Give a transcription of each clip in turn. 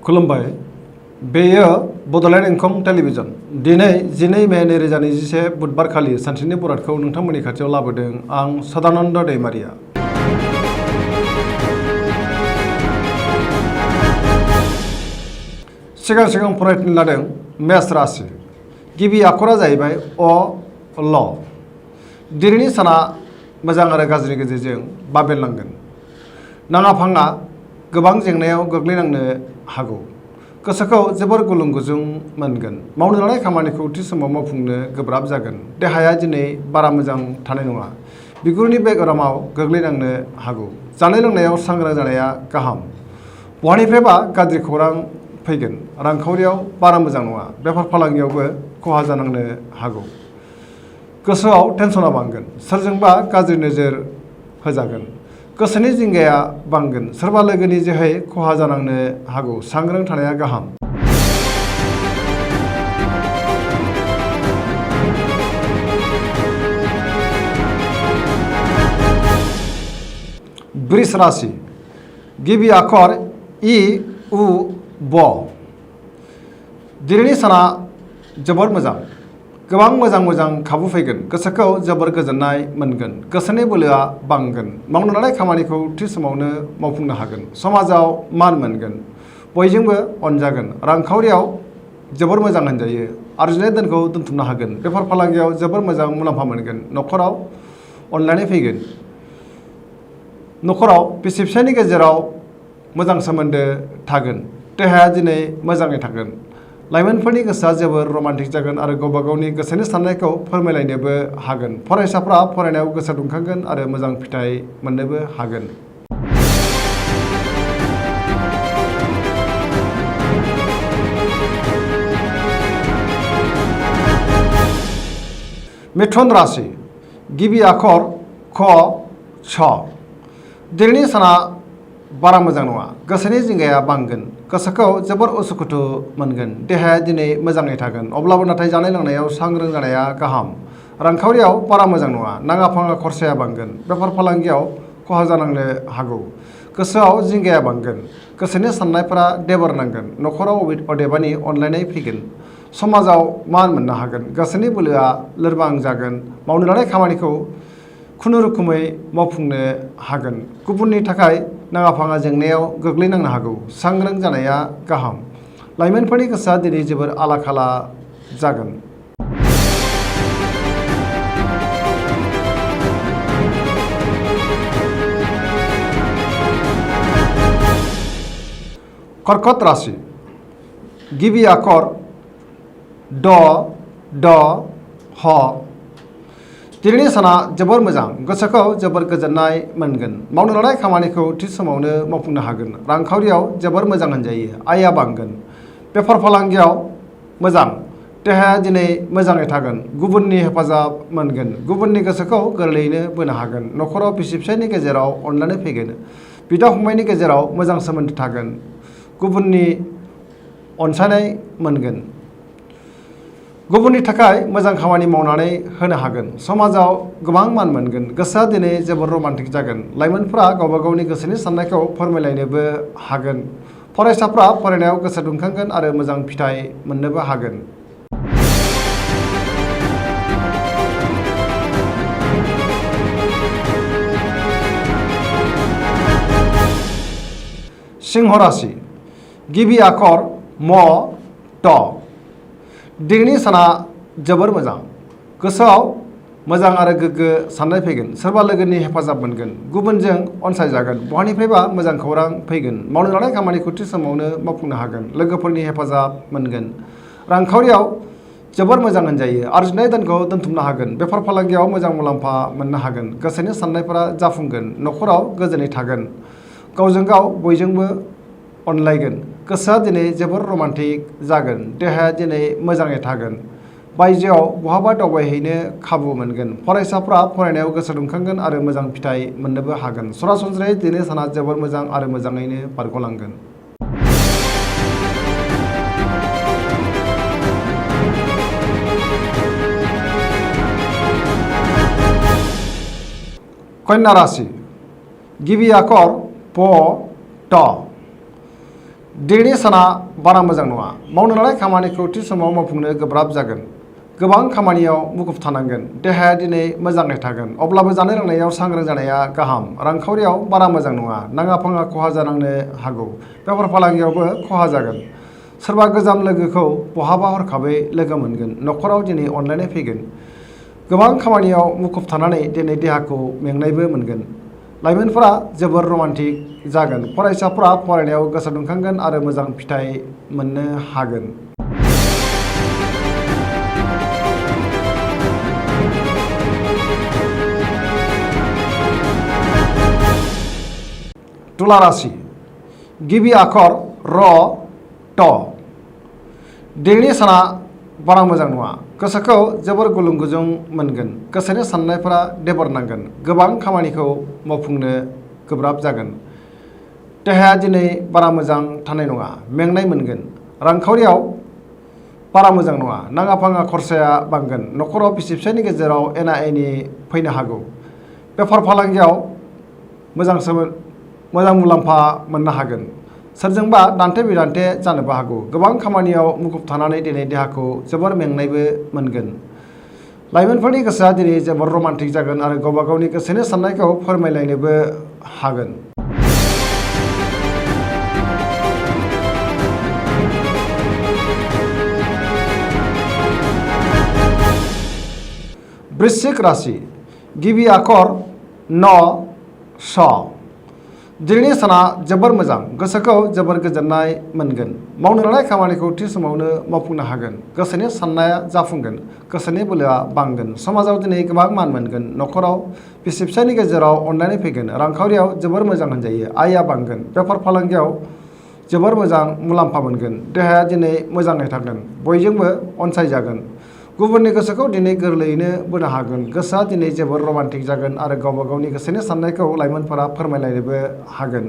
खुलुमबाय बेयो बड'लेण्ड इंखं टेलिभिजन दिनै 12 मे 2021 बुधबार खालि सानसेनि बरादखौ नोंथांमोननि खाथियाव लाबोदों आं सदानन्द दैमारिया। सिगां फरायनो लादों मेष राशि। गिबि आखरा जाहैबाय अ ल। दिनैनि साना मोजां आरो गाज्रिनि गेजेरजों बाबेनलांगोन। नाङा फाङा गोबां जेंनायाव गोग्लैनांनो हागौ। गोसोखौ जोबोर गुलुं गुजुं मोनगोन। मावनो लानाय खामानिखौ थि समाव मावफुंनो गोब्राब जागोन। देहाया दिनै बारा मोजां थानाय नङा। बिगुरनि बेरामाव गोग्लैनांनो हागौ। जानाय लोंनायाव सांग्रां जानाया गाहाम। बहानिफ्रायबा गाज्रि खौरां फैगोन। रांखावरियाव बारा मोजां नङा। बेफार फालांगियावबो खहा जानांनो हागौ। गोसोआव टेनसना बांगोन। सोरजोंबा गाज्रि नोजोर होजागोन। गोसोनि जिंगाया बांगोन। सोरबा लोगोनि जोहै खहा जानांनो हागौ। सांग्रां थानाया गाहाम। वृष राशि। गिबि आखर इ उ ब। दिनैनि साना जोबोर मोजां। गोबां मोजां खाबु फैगोन। गोसोखौ जोबोर गोजोननाय मोनगोन। गोसोनि बोलोआ बांगोन। मावनो लानाय खामानिखौ थि समावनो मावफुंनो हागोन। समाजाव मान मोनगोन। बयजोंबो अनजागोन। रांखावरियाव जोबोर मोजां होनजायो। आरजिनाय धोनखौ दोनथुमनो हागोन। बेफार फालांगियाव जोबोर मोजां मुलाम्फा मोनगोन। न'खराव अनलायनाय फैगोन। न'खराव बिसि फिसायनि गेजेराव मोजां सोमोन्दो थागोन। देहाया दिनै मोजाङै थागोन। लाइमोनफोरनि गोसोआ जोबोर रमान्टिक जागोन आरो गावबा गावनि गोसोनि साननायखौ फोरमायलायनोबो हागोन। फरायसाफ्रा फरायनायाव गोसो दुंखांगोन आरो मोजां फिथाइ मोननोबो हागोन। मिथुन राशि। गिबि आखर ख छ। दिनैनि साना बारा मोजां नङा। गोसोनि जिंगाया बांगोन। गोसोखौ जोबोर उसुखुथु मोनगोन। देहाया दिनै मोजाङै थागोन। अब्लाबो नाथाय जानाय लोंनायाव सांग्रां जानाया गाहाम। रांखावरियाव बारा मोजां नङा। नाङा फाङा खरसाया बांगोन। बेफार फालांगियाव खहा जानांनो हागौ। गोसोआव जिंगाया बांगोन। गोसोनि साननायफोरा देबर नांगोन। न'खराव अदेबानि अनलायनाय फैगोन। समाजाव मान मोननो हागोन। गोसोनि बोलोआ लोरबां जागोन। मावनो लानाय खामानिखौ खुनुरुखुमै मावफुंनो हागोन। गुबुननि थाखाय नाङा फाङा जेंनायाव गोग्लैनांनो हागौ। सांग्रां जानाया गाहाम। लाइमोनफोरनि गोसोआ दिनै जोबोर आला खाला जागोन। कर्कट राशि। गिबि आखर ड ड ह। दिनैनि साना जोबोर मोजां। गोसोखौ जोबोर गोजोननाय मोनगोन। मावनो लानाय खामानिखौ थि समावनो मावफुंनो हागोन। रांखावरियाव जोबोर मोजां होनजायो। आयआ बांगोन। बेफार फालांगियाव मोजां। देहाया दिनै मोजाङै थागोन। गुबुननि हेफाजाब मोनगोन। गुबुननि गोसोखौ गोरलैयैनो बोनो हागोन। न'खराव बिसि फिसायनि गेजेराव अनलायनाय फैगोन। बिदा फंबायनि गेजेराव मोजां सोमोन्दो थागोन। गुबुननि अनसायनाय मोनगोन। गुबुननि थाखाय मोजां खामानि मावनानै होनो हागोन। समाजाव गोबां मान मोनगोन। गोसोआ दिनै जोबोर रमान्टिक जागोन। लाइमोनफ्रा गावबा गावनि गोसोनि साननायखौ फोरमायलायनोबो हागोन। फरायसाफ्रा फरायनायाव गोसो दुंखांगोन आरो मोजां फिथाइ मोननोबो हागोन। सिंह राशि। गिबि आखर म ट। दिनैनि साना जोबोर मोजां। गोसोआव मोजां आरो गोग्गो साननाय फैगोन। सोरबा लोगोनि हेफाजाब मोनगोन। गुबुनजों अनसायजागोन। बहानिफ्रायबा मोजां खौरां फैगोन। मावनो लानाय खामानिखौ थि समावनो मावफुंनो हागोन। लोगोफोरनि हेफाजाब मोनगोन। रांखावरियाव जोबोर मोजां होनजायो। आरजिनाय धोनखौ दोनथुमनो हागोन। बेफार फालांगियाव मोजां मुलाम्फा मोननो हागोन। गोसोनि साननायफोरा जाफुंगोन। न'खराव गोजोनै थागोन। गावजों गाव बयजोंबो अनलायगोन। गोसोआ दिनै जोबोर रमान्टिक जागोन। देहाया दिनै मोजाङै थागोन। बायजोआव बहाबा दावबायहैनो खाबु मोनगोन। फरायसाफ्रा फरायनायाव गोसो दुंखांगोन आरो मोजां फिथाइ मोननोबो हागोन। सरासनस्रायै दिनै साना जोबोर मोजां आरो मोजाङैनो बारग'लांगोन। कन्या राशि। गिबि आखर प ट। दिनैनि साना बारा मोजां नङा। मावनो लानाय खामानिखौ थि समाव मावफुंनो गोब्राब जागोन। गोबां खामानियाव मुखुब थानांगोन। देहाया दिनै मोजाङै थागोन, अब्लाबो जानाय लोंनायाव सांग्रां जानाया गाहाम। रांखावरियाव बारा मोजां नङा, नाङा फाङा खहा जानांनो हागौ। बेफार फालांगियावबो खहा जागोन। सोरबा गोजाम लोगोखौ बहाबा हरखाबै लोगो मोनगोन। न'खराव दिनै अनलायनाय फैगोन। गोबां खामानियाव मुखुब थानानै दिनै देहाखौ मेंनायबो मोनगोन। लाइमोनफोरा जोबोर रमान्टिक जागोन। फरायसाफोरा फरायनायाव गोसो दुंखांगोन आरो मोजां फिथाइ मोननो हागोन। तुला राशि गिबि आखर र ट। दिनैनि साना बारा मोजां नङा। गोसोखौ जोबोर गुलुं गुजुं मोनगोन। गोसोनि साननायफोरा देबर नांगोन। गोबां खामानिखौ मावफुंनो गोब्राब जागोन। देहाया दिनै बारा मोजां थानाय नङा, मेंनाय मोनगोन। रांखावरियाव बारा मोजां नङा, नाङा फाङा खरसाया बांगोन। न'खराव बिसि फिसायनि गेजेराव एना एनि फैनो हागौ। बेफार फालांगियाव मोजां मुलाम्फा मोननो हागोन। सोरजोंबा दान्थे बिदान्थे जानोबो हागौ। गोबां खामानियाव मुखुब थानानै दिनै देहाखौ जोबोर मेंनायबो मोनगोन। लाइमोनफोरनि गोसोआ दिनै जोबोर रमान्टिक जागोन आरो गावबा गावनि गोसोनि साननायखौ फोरमायलायनोबो हागोन। वृश्चिक राशि गिबि आखर न स। दिनैनि साना जोबोर मोजां। गोसोखौ जोबोर गोजोननाय मोनगोन। मावनो लानाय खामानिखौ थि समावनो मावफुंनो हागोन। गोसोनि साननाया जाफुंगोन। गोसोनि बोलोआ बांगोन। समाजाव दिनै गोबां मान मोनगोन। न'खराव बिसि फिसायनि गेजेराव अनलायनाय फैगोन। रांखावरियाव जोबोर मोजां होनजायो। आयआ बांगोन। बेफार फालांगियाव जोबोर मोजां मुलाम्फा मोनगोन। देहाया दिनै मोजाङै थागोन। बयजोंबो अनसायजागोन। गुबुननि गोसोखौ दिनै गोरलैयैनो बोनो हागोन। गोसोआ दिनै जोबोर रमान्टिक जागोन आरो गावबा गावनि गोसोनि साननायखौ लाइमोनफोरा फोरमायलायनोबो हागोन।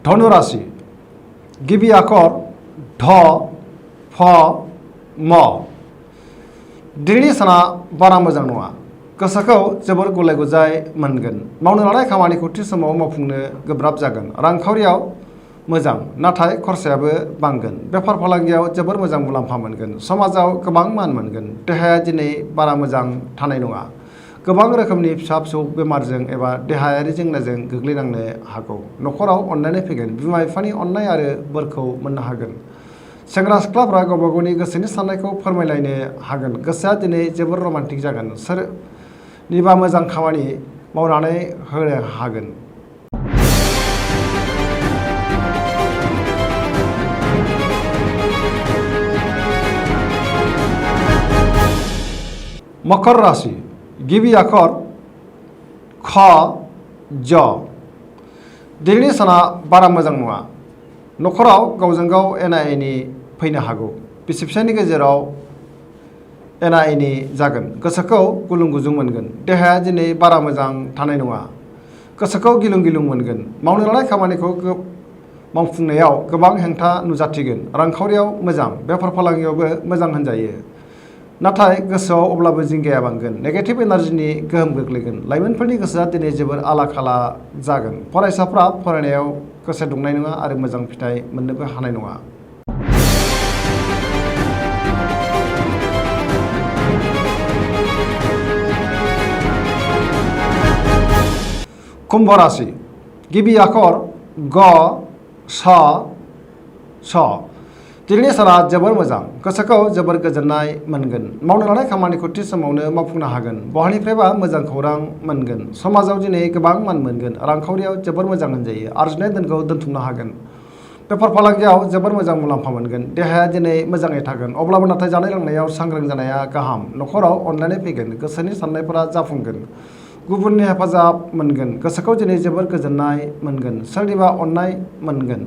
धनु राशि गिबि आखर ध फ म। दिनैनि साना बारा मोजां नङा। गोसोखौ जोबोर गुलाय गुजाय मोनगोन। मावनो लानाय खामानिखौ थि समाव मावफुंनो गोब्राब जागोन। रांखावरियाव मोजां, नाथाय खरसायाबो बांगोन। बेफार फालांगियाव जोबोर मोजां मुलाम्फा मोनगोन। समाजाव गोबां मान मोनगोन। देहाया दिनै बारा मोजां थानाय नङा। गोबां रोखोमनि फिसा फिसौ बेमारजों एबा देहायारि जेंनाजों गोग्लैनांनो हागौ। न'खराव अनलायनाय फैगोन। बिमा बिफानि अननाय आरो बोरखौ मोननो हागोन। सेंग्रा सिख्लाफ्रा गावबा गावनि गोसोनि साननायखौ फोरमायलायनो हागोन। गोसोआ दिनै जोबोर रमान्टिक जागोन। सोरनिबा मोजां खामानि मावनानै होनो हागोन। मकर राशि गिबि आखर ख ज। दिनैनि साना बारा मोजां नङा। न'खराव गावजों गाव एना एनि फैनो हागौ। बिसि फिसायनि गेजेराव एना एनि जागोन। गोसोखौ गुलुं गुजुं मोनगोन। देहाया दिनै बारा मोजां थानाय नङा। गोसोखौ गिलुं गिलुं मोनगोन। मावनो लानाय खामानिखौ मावफुंनायाव गोबां हेंथा नुजाथिगोन। रांखावरियाव मोजां, बेफार फालांगियावबो मोजां होनजायो। नाथाय गोसोआव अब्लाबो जिंगाया बांगोन। नेगेटिभ एनार्जिनि गोहोम गोग्लैगोन। लाइमोनफोरनि गोसोआ दिनै जोबोर आला खाला जागोन। फरायसाफ्रा फरायनायाव गोसो दुंनाय नङा आरो मोजां फिथाइ मोननोबो हानाय नङा। कुम्भ राशि गिबि आखर ग स स। दिनैनि साना जोबोर मोजां। गोसोखौ जोबोर गोजोननाय मोनगोन। मावनो लानाय खामानिखौ थि समावनो मावफुंनो हागोन। बहानिफ्रायबा मोजां खौरां मोनगोन। समाजाव दिनै गोबां मान मोनगोन। रांखावरियाव जोबोर मोजां होनजायो। आरजिनाय धोनखौ दोनथुमनो हागोन। बेफार फालांगियाव जोबोर मोजां मुलाम्फा मोनगोन। देहाया दिनै मोजाङै थागोन, अब्लाबो नाथाय जानाय लोंनायाव सांग्रां जानाया गाहाम। न'खराव अनलायनाय फैगोन। गोसोनि साननायफोरा जाफुंगोन। गुबुननि हेफाजाब मोनगोन। गोसोखौ दिनै जोबोर गोजोननाय मोनगोन। सोरनिबा अननाय मोनगोन।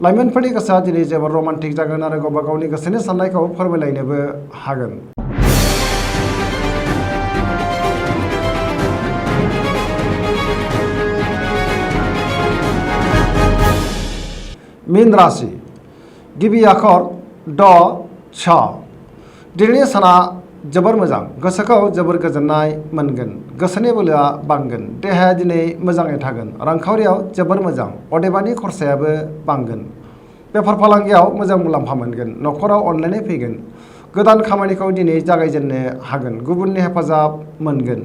लाइमोनफोरनि गोसोआ दिनै जोबोर रमान्टिक जागोन आरो गावबा गावनि गोसोनि साननायखौ फोरमायलायनोबो हागोन। मीन राशि गिबि आखर ड छ। दिनैनि साना जोबोर मोजां, गोसोखौ जोबोर गोजोननाय मोनगोन, गोसोनि बोलोआ बांगोन, देहाया दिनै मोजाङै थागोन, रांखावरियाव जोबोर मोजां, अदेबानि खरसायाबो बांगोन, बेफार फालांगियाव मोजां मुलाम्फा मोनगोन, न'खराव अनलायनाय फैगोन, गोदान खामानिखौ दिनै जागायजेननो हागोन, गुबुननि हेफाजाब मोनगोन,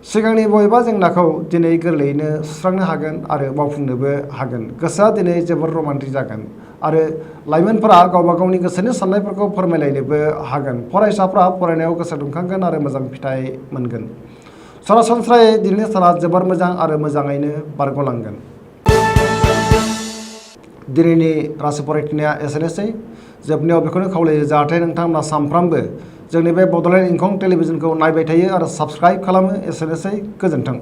सिगांनि बबेबा जेंनाखौ दिनै गोरलैयैनो सुस्रांनो हागोन आरो मावफुंनोबो हागोन, गोसोआ दिनै जोबोर रमान्टिक जागोन आरो लाइमोनफोरा गावबा गावनि गोसोनि साननायफोरखौ फोरमायलायनोबो हागोन, फरायसाफ्रा फरायनायाव गोसो दुंखांगोन आरो मोजां फिथाइ मोनगोन। सरासनस्रायै दिनैनि साना जोबोर मोजां आरो मोजाङैनो बारग'लांगोन। दिनैनि राशि फरायथिनाया एसेनोसै। जोबनायाव बेखौनो खावलायो जाहाथे नोंथांमोना सानफ्रामबो जोंनि बे बड'लेण्ड इंखं टेलिभिजनखौ नायबाय थायो आरो साबस्क्राइब खालामो। एसेनोसै, गोजोन्थों।